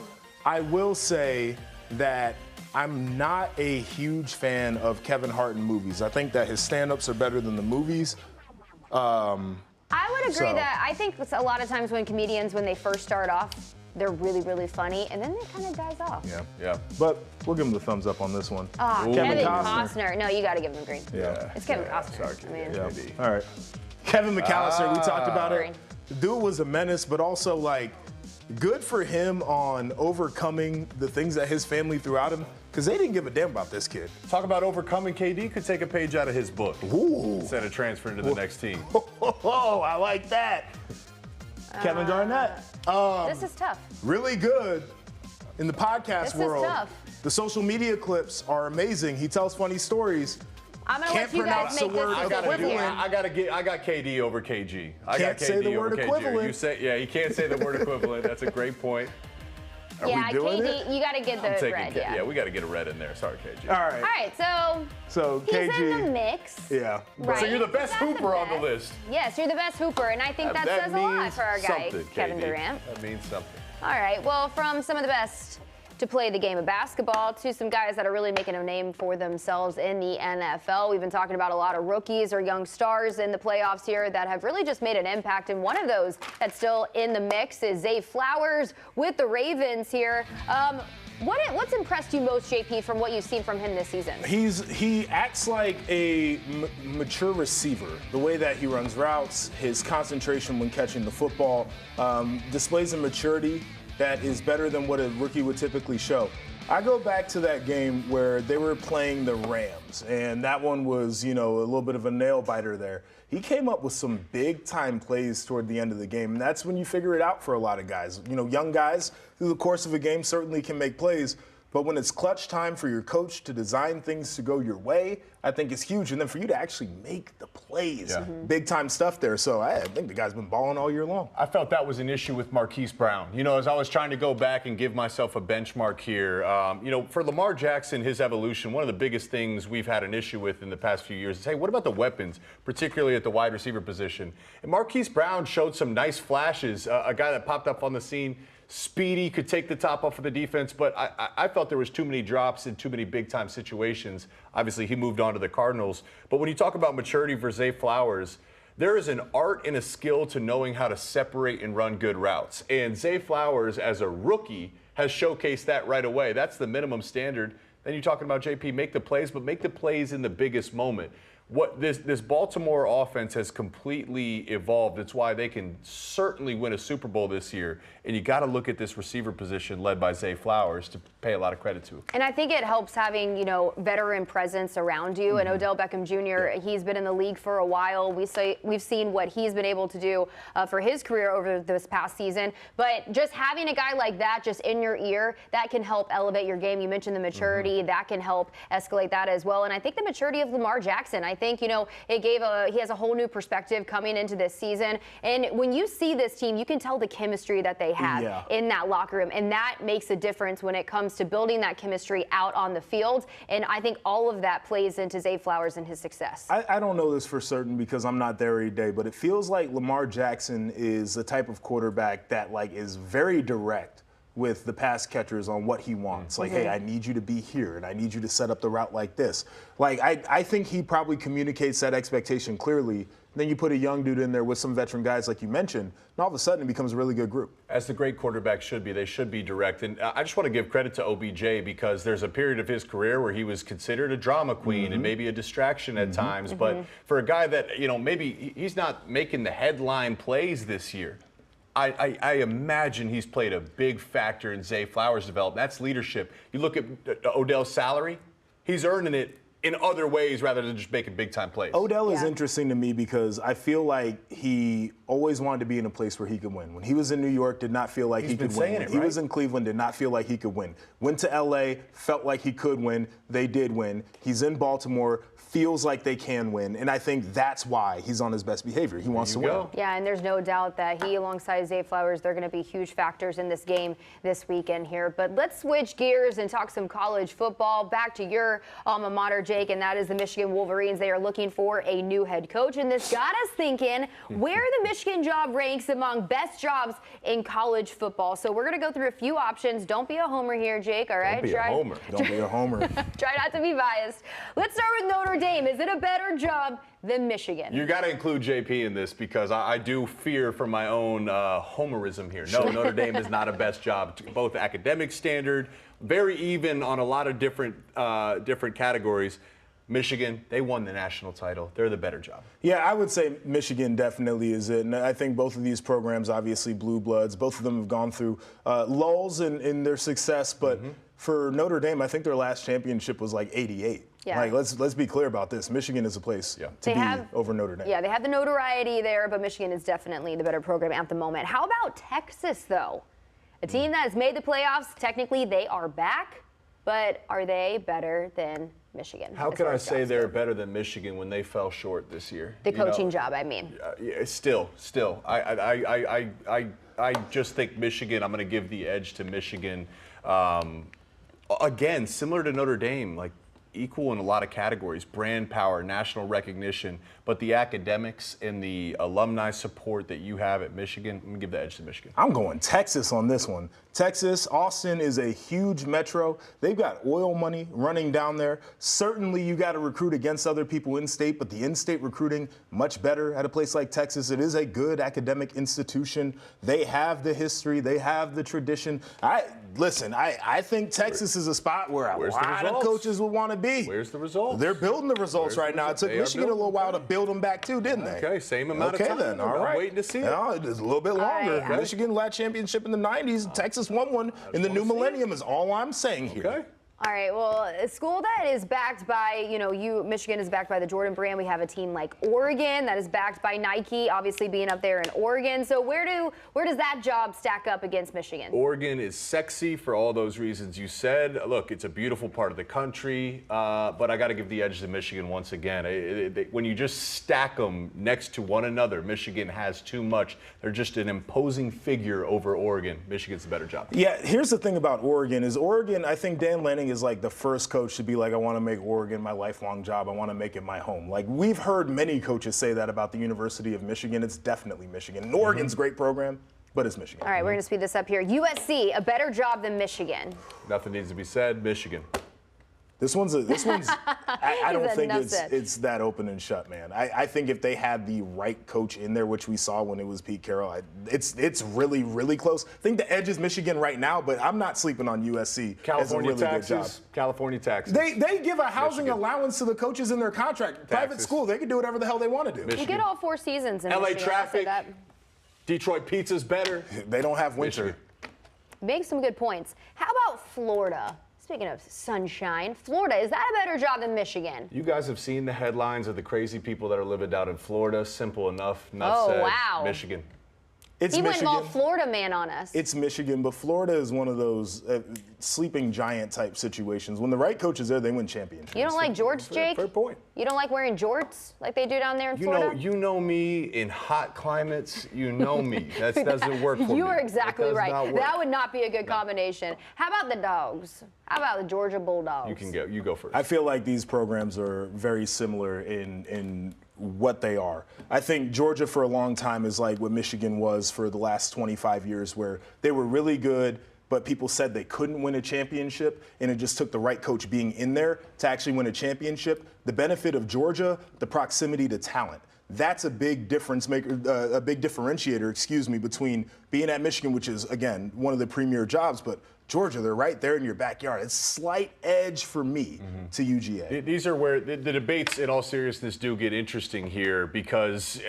I will say that I'm not a huge fan of Kevin Hart in movies. I think that his stand-ups are better than the movies. I would agree that I think a lot of times when comedians, when they first start off, they're really, really funny, and then it kind of dies off. Yeah. But we'll give him the thumbs up on this one. Kevin Costner. No, you got to give him green. Yeah. It's Kevin Costner. Sorry, All right. Kevin McAllister, we talked about it. The dude was a menace, but also, like, good for him on overcoming the things that his family threw at him, because they didn't give a damn about this kid. Talk about overcoming. KD could take a page out of his book. Ooh. Instead of transferring to the next team. Oh, I like that. Kevin Garnett. This is tough. Really good in the podcast world. This is tough. The social media clips are amazing. He tells funny stories. I'm gonna let you guys make this equivalent. I got KD over KG. I Can't got KD say the over word KG. equivalent. You can't say the word equivalent. That's a great point. Yeah, doing KD, you got to get the red. Yeah, we got to get a red in there. Sorry, KG. All right. All right, So he's KG. in the mix. Yeah. Right? So you're the best He's not hooper on the best. list. Yes, you're the best hooper, and I think that says a lot for our guy, something, Kevin KD. Durant. That means something. All right, well, from some of the best to play the game of basketball to some guys that are really making a name for themselves in the NFL. We've been talking about a lot of rookies or young stars in the playoffs here that have really just made an impact, and one of those that's still in the mix is Zay Flowers with the Ravens here. What's impressed you most, JP, from what you've seen from him this season? He acts like a mature receiver. The way that he runs routes, his concentration when catching the football, displays a maturity that is better than what a rookie would typically show. I go back to that game where they were playing the Rams, and that one was, a little bit of a nail biter there. He came up with some big-time plays toward the end of the game, and that's when you figure it out for a lot of guys. Young guys, through the course of a game, certainly can make plays, but when it's clutch time for your coach to design things to go your way, I think it's huge. And then for you to actually make the plays, big-time stuff there. So I think the guy's been balling all year long. I felt that was an issue with Marquise Brown. As I was trying to go back and give myself a benchmark here, for Lamar Jackson, his evolution, one of the biggest things we've had an issue with in the past few years is, hey, what about the weapons, particularly at the wide receiver position? And Marquise Brown showed some nice flashes, a guy that popped up on the scene. Speedy, could take the top off of the defense, but I felt there was too many drops in too many big-time situations. Obviously, he moved on to the Cardinals. But when you talk about maturity for Zay Flowers, there is an art and a skill to knowing how to separate and run good routes. And Zay Flowers, as a rookie, has showcased that right away. That's the minimum standard. Then you're talking about, JP, make the plays, but make the plays in the biggest moment. what this Baltimore offense has completely evolved. It's why they can certainly win a Super Bowl this year. And you got to look at this receiver position led by Zay Flowers to pay a lot of credit to. And I think it helps having, veteran presence around you. And Odell Beckham Jr., he's been in the league for a while. We've seen what he's been able to do for his career over this past season. But just having a guy like that just in your ear, that can help elevate your game. You mentioned the maturity. That can help escalate that as well. And I think the maturity of Lamar Jackson, I think, he has a whole new perspective coming into this season. And when you see this team, you can tell the chemistry that they have in that locker room. And that makes a difference when it comes to building that chemistry out on the field. And I think all of that plays into Zay Flowers and his success. I don't know this for certain because I'm not there every day, but it feels like Lamar Jackson is the type of quarterback that is very direct with the pass catchers on what he wants. Like, hey, I need you to be here, and I need you to set up the route like this. I think he probably communicates that expectation clearly. Then you put a young dude in there with some veteran guys like you mentioned, and all of a sudden it becomes a really good group. As the great quarterback should be, they should be direct. And I just want to give credit to OBJ because there's a period of his career where he was considered a drama queen and maybe a distraction at times. But for a guy that, maybe he's not making the headline plays this year, I imagine he's played a big factor in Zay Flowers' development. That's leadership. You look at Odell's salary, he's earning it in other ways rather than just making big-time plays. Odell is interesting to me because I feel like he always wanted to be in a place where he could win. When he was in New York, did not feel like he could win. When he was in Cleveland, did not feel like he could win. Went to L.A., felt like he could win. They did win. He's in Baltimore, feels like they can win, and I think that's why he's on his best behavior. He wants to win. Yeah, and there's no doubt that he, alongside Zay Flowers, they're going to be huge factors in this game this weekend here. But let's switch gears and talk some college football. Back to your alma mater, Jake, and that is the Michigan Wolverines. They are looking for a new head coach, and this got us thinking where the Michigan job ranks among best jobs in college football. So we're going to go through a few options. Don't be a homer here, Jake, all right? Don't be a homer. Don't be a homer. Try not to be biased. Let's start with Notre Dame. Is it a better job than Michigan? You got to include JP in this because I do fear for my own homerism here. No, Notre Dame is not a best job. Both academic standard, very even on a lot of different categories. Michigan, they won the national title. They're the better job. Yeah, I would say Michigan definitely is it. And I think both of these programs, obviously blue bloods, both of them have gone through lulls in their success. But for Notre Dame, I think their last championship was like 88. Yeah. Let's be clear about this. Michigan is a place to be over Notre Dame. Yeah, they have the notoriety there, but Michigan is definitely the better program at the moment. How about Texas, though? A team that has made the playoffs. Technically, they are back, but are they better than Michigan? How can I say they're better than Michigan when they fell short this year? The coaching job, I mean. Still. I just think Michigan, I'm going to give the edge to Michigan. Again, similar to Notre Dame, equal in a lot of categories, brand power, national recognition, but the academics and the alumni support that you have at Michigan, I'm going to give the edge to Michigan. I'm going Texas on this one. Texas, Austin is a huge metro. They've got oil money running down there. Certainly you got to recruit against other people in state, but the in-state recruiting much better at a place like Texas. It is a good academic institution. They have the history. They have the tradition. I think Texas is a spot where a lot of coaches would want to be. Where's the results? They're building the results right now. It took Michigan a little while to build them back too, didn't they? Okay, same amount of time. Then, all right. I'm waiting to see it. It's a little bit longer. Okay. Michigan led championship in the 90s. Texas won one in the new millennium is all I'm saying here. Okay. All right, well, a school that is backed by, Michigan is backed by the Jordan brand. We have a team like Oregon that is backed by Nike, obviously being up there in Oregon. So where does that job stack up against Michigan? Oregon is sexy for all those reasons you said. Look, it's a beautiful part of the country, but I got to give the edge to Michigan once again. When you just stack them next to one another, Michigan has too much. They're just an imposing figure over Oregon. Michigan's the better job. Yeah, here's the thing about Oregon is I think Dan Lanning is like the first coach to be like, I want to make Oregon my lifelong job. I want to make it my home. Like, we've heard many coaches say that about the University of Michigan. It's definitely Michigan. And Oregon's a great program, but it's Michigan. All right, we're going to speed this up here. USC, a better job than Michigan. Nothing needs to be said. Michigan. This one's I don't think it's that open and shut, man. I think if they had the right coach in there, which we saw when it was Pete Carroll, it's really, really close. I think the edge is Michigan right now, but I'm not sleeping on USC. California as a really taxes. Good job. California taxes. They give a housing allowance to the coaches in their contract. Private school, they can do whatever the hell they want to do. Michigan. You get all 4 seasons in LA Michigan. traffic. Detroit pizza's better. They don't have winter. Michigan. Make some good points. How about Florida? Speaking of sunshine, Florida, is that a better job than Michigan? You guys have seen the headlines of the crazy people that are living down in Florida. Simple enough. Enough said. Wow. Michigan. It's Michigan. Michigan. Went all Florida man on us. It's Michigan, but Florida is one of those sleeping giant type situations. When the right coach is there, they win championships. You don't like jorts, Jake? Fair point. You don't like wearing jorts like they do down there in Florida? You know me in hot climates. You know me. That doesn't work for me. You are exactly right. That would not be a good combination. How about the Dogs? How about the Georgia Bulldogs? You go first. I feel like these programs are very similar in what they are. I think Georgia for a long time is like what Michigan was for the last 25 years, where they were really good, but people said they couldn't win a championship, and it just took the right coach being in there to actually win a championship. The benefit of Georgia, the proximity to talent. That's a big difference maker, a big differentiator, between being at Michigan, which is, again, one of the premier jobs, but Georgia, they're right there in your backyard. It's slight edge for me to UGA. These are where the debates, in all seriousness, do get interesting here, because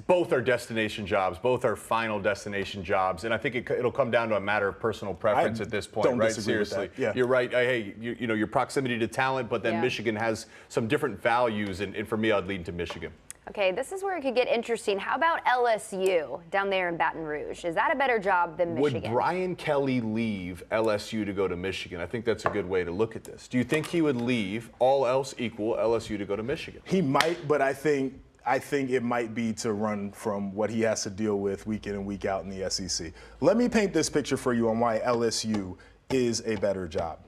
both are destination jobs, both are final destination jobs, and I think it'll come down to a matter of personal preference at this point, don't right? disagree with Seriously, that. Yeah. You're right. Hey, your proximity to talent, but then Michigan has some different values, and for me, I'd lean to Michigan. Okay, this is where it could get interesting. How about LSU down there in Baton Rouge? Is that a better job than Michigan? Would Brian Kelly leave LSU to go to Michigan? I think that's a good way to look at this. Do you think he would leave, all else equal, LSU to go to Michigan? He might, but I think it might be to run from what he has to deal with week in and week out in the SEC. Let me paint this picture for you on why LSU is a better job.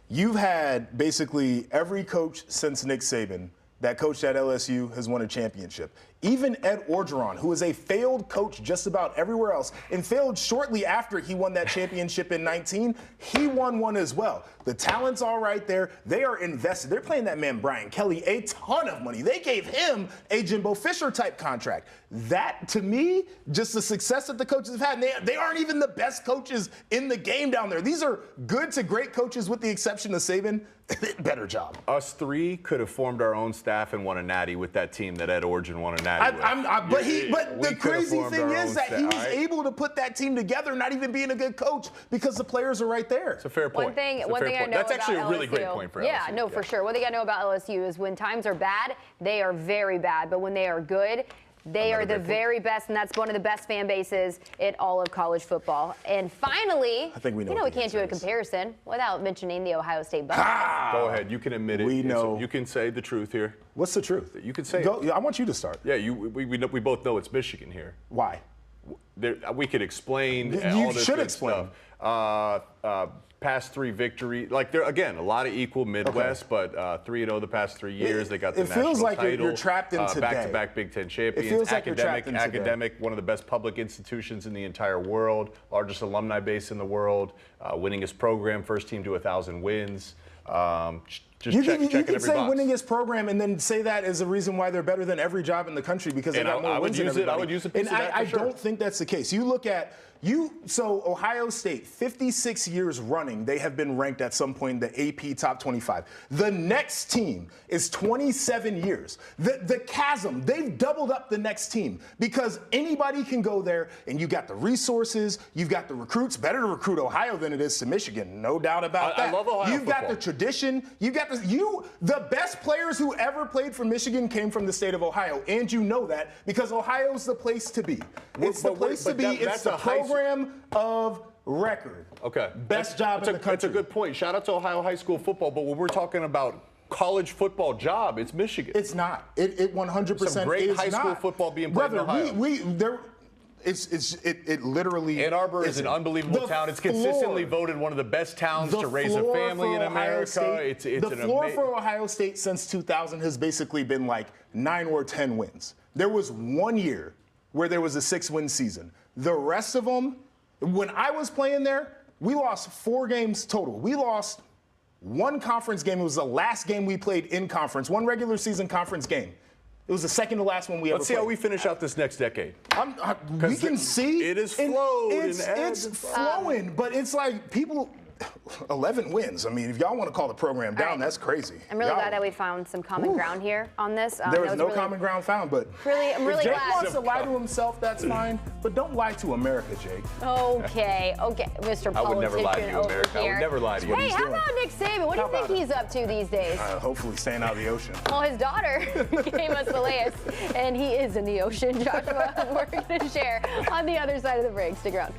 You've had basically every coach since Nick Saban that coached at LSU has won a championship. Even Ed Orgeron, who is a failed coach just about everywhere else and failed shortly after he won that championship in 19, he won one as well. The talent's all right there. They are invested. They're paying that man Brian Kelly a ton of money. They gave him a Jimbo Fisher type contract. That, to me, just the success that the coaches have had. They aren't even the best coaches in the game down there. These are good to great coaches with the exception of Saban. Better job. Us three could have formed our own staff and won a natty with that team that Ed Orgeron won a natty with. But the crazy thing is that he was able to put that team together, not even being a good coach, because the players are right there. It's a fair point. One thing I know That's actually about a really LSU, great point for LSU. For sure. One thing I know about LSU is when times are bad, they are very bad. But when they are good, they are the very best, and that's one of the best fan bases in all of college football. And finally, I think we can't do a comparison without mentioning the Ohio State Buckeyes. Go ahead. You can admit it. We know. You can say the truth here. What's the truth? You can say it. I want you to start. Yeah, we both know it's Michigan here. Why? We could explain You all this should good explain. Stuff. Past 3 victory, like they're again a lot of equal Midwest, but 3-0 the past 3 years. They got the national title. It feels like you're trapped in today. Back-to-back Big Ten champions. It feels like you're trapped in academic, one of the best public institutions in the entire world, largest alumni base in the world, winningest program, first team to 1,000 wins. You can say winningest program and then say that as a reason why they're better than every job in the country because they got more wins than everybody. I would use a piece of that for sure. I don't think that's the case. You look at so Ohio State, 56 years running, they have been ranked at some point in the AP top 25. The next team is 27 years. The chasm, they've doubled up the next team because anybody can go there and you got the resources, you've got the recruits. Better to recruit Ohio than it is to Michigan, no doubt about that. I love Ohio You've got the tradition, you've got the best players who ever played for Michigan came from the state of Ohio, and you know that because Ohio's the place to be. It's the place to be. It's the program of record. Okay. Best job in the country. That's a good point. Shout out to Ohio high school football, but when we're talking about college football job, it's Michigan. It's not. It 100% Some great is high school not. football being played in Ohio. It literally. Ann Arbor is an unbelievable town. It's consistently voted one of the best towns to raise a family in America. It's the floor for Ohio State since 2000 has basically been like 9 or 10 wins. There was 1 year where there was a 6-win season. The rest of them, when I was playing there, we lost 4 games total. We lost one conference game. It was the last game we played in conference, one regular season conference game. It was the second to last one we ever played. Let's see how we finish out this next decade. We can see. It is flowed. It's flowing, but it's like people. 11 wins. I mean, if y'all want to call the program down, that's crazy. I'm really glad that we found some common ground here on this. There was no common ground found, but I'm really Jake glad. wants to lie to himself, that's fine, but don't lie to America, Jake. Okay, Mr. Politician. I would never lie to you, America. I would never lie to you. Hey, how about Nick Saban? What do you think he's up to these days? Hopefully staying out of the ocean. Well, his daughter gave us the latest, and he is in the ocean. Joshua, we're going to share on the other side of the break. Stick around.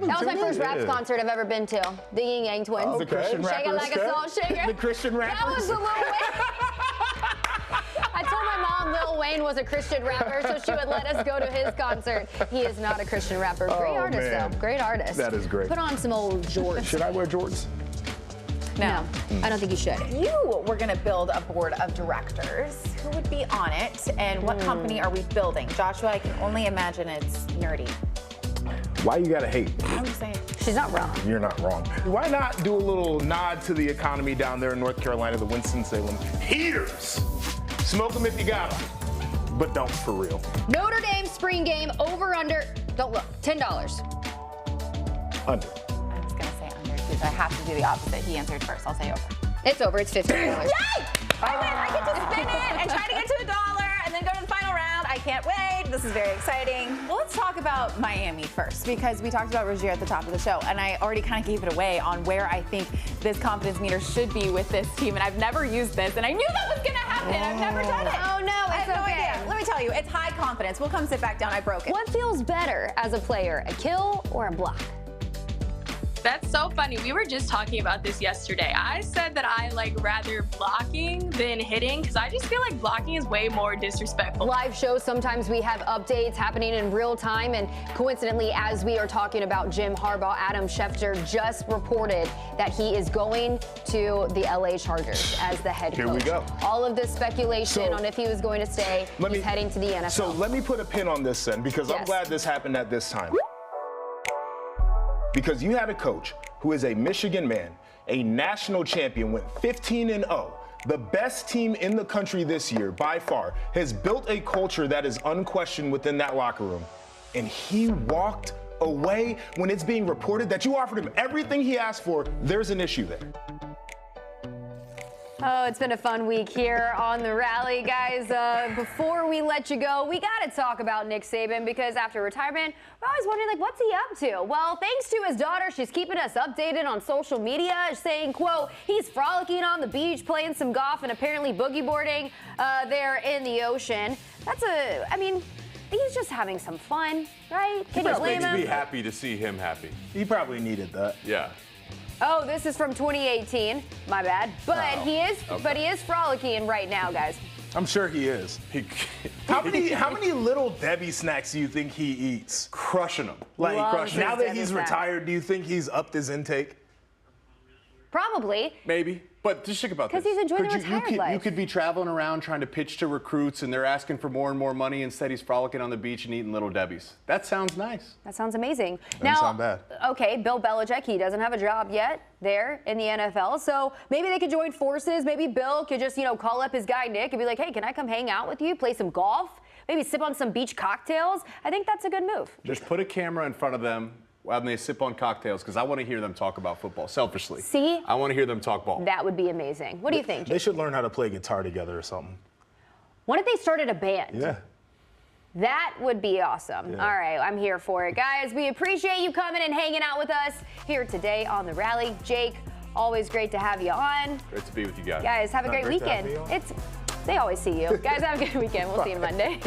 That was my first rap concert I've ever been to. The Yin Yang Twins. The Christian Shake it rappers. like a salt shaker. The Christian rappers. That was a Lil Wayne. I told my mom Lil Wayne was a Christian rapper, so she would let us go to his concert. He is not a Christian rapper. Great artist, man. though. Great artist. That is great. Put on some old Jordans. Should I wear Jordans? No, I don't think you should. You were going to build a board of directors. Who would be on it, and what company are we building? Joshua, I can only imagine it's nerdy. Why you gotta hate? I'm just saying. She's not wrong. You're not wrong. Why not do a little nod to the economy down there in North Carolina, the Winston-Salem heaters? Smoke them if you got them, but don't for real. Notre Dame spring game over under. Don't look. $10. Under. I was going to say under, because I have to do the opposite. He answered first. I'll say over. It's over. It's $50. Yay! I win. I get to spin it and try to get to $1 and then go to the final round. I can't wait. This is very exciting. Well, let's talk about Miami first, because we talked about Rozier at the top of the show, and I already kind of gave it away on where I think this confidence meter should be with this team. And I've never used this, and I knew that was going to happen. I've never done it. Oh, no, I it's have no okay. idea. Let me tell you, it's high confidence. We'll come sit back down. I broke it. What feels better as a player, a kill or a block? That's so funny. We were just talking about this yesterday. I said that I like rather blocking than hitting because I just feel like blocking is way more disrespectful. Live shows, sometimes we have updates happening in real time, and coincidentally, as we are talking about Jim Harbaugh, Adam Schefter just reported that he is going to the LA Chargers as the head coach. Here we go. All of this speculation on if he was going to stay, he's heading to the NFL. So let me put a pin on this then, because I'm Yes. glad this happened at this time. because you had a coach who is a Michigan man, a national champion, went 15-0, the best team in the country this year by far, has built a culture that is unquestioned within that locker room, and he walked away when it's being reported that you offered him everything he asked for. There's an issue there. Oh, it's been a fun week here on the Rally, guys. Before we let you go, we got to talk about Nick Saban, because after retirement, we're always wondering, like, what's he up to? Well, thanks to his daughter, she's keeping us updated on social media, saying, quote, he's frolicking on the beach, playing some golf, and apparently boogie boarding there in the ocean. I mean, he's just having some fun, right? Can you blame him? Makes me happy to see him happy. He probably needed that. Yeah. Oh, this is from 2018. My bad. But he is frolicking right now, guys. I'm sure he is. How many little Debbie snacks do you think he eats? Crushing them. Like, Loves now his that he's Debbie snacks. retired, do you think he's upped his intake? Probably. Maybe. But just think about this. Because he's enjoying the retired life. You could be traveling around trying to pitch to recruits, and they're asking for more and more money. Instead, he's frolicking on the beach and eating Little Debbie's. That sounds nice. That sounds amazing. Doesn't sound bad. Okay, Bill Belichick, he doesn't have a job yet there in the NFL. So maybe they could join forces. Maybe Bill could just, call up his guy Nick and be like, hey, can I come hang out with you, play some golf, maybe sip on some beach cocktails? I think that's a good move. Just put a camera in front of them when they sip on cocktails, because I want to hear them talk about football, selfishly. See? I want to hear them talk ball. That would be amazing. What do you think, They should learn how to play guitar together or something. What if they started a band? Yeah. That would be awesome. Yeah. All right, I'm here for it. Guys, we appreciate you coming and hanging out with us here today on the Rally. Jake, always great to have you on. Great to be with you guys. Guys, have a great weekend. They always see you. Guys, have a good weekend. We'll see you Monday.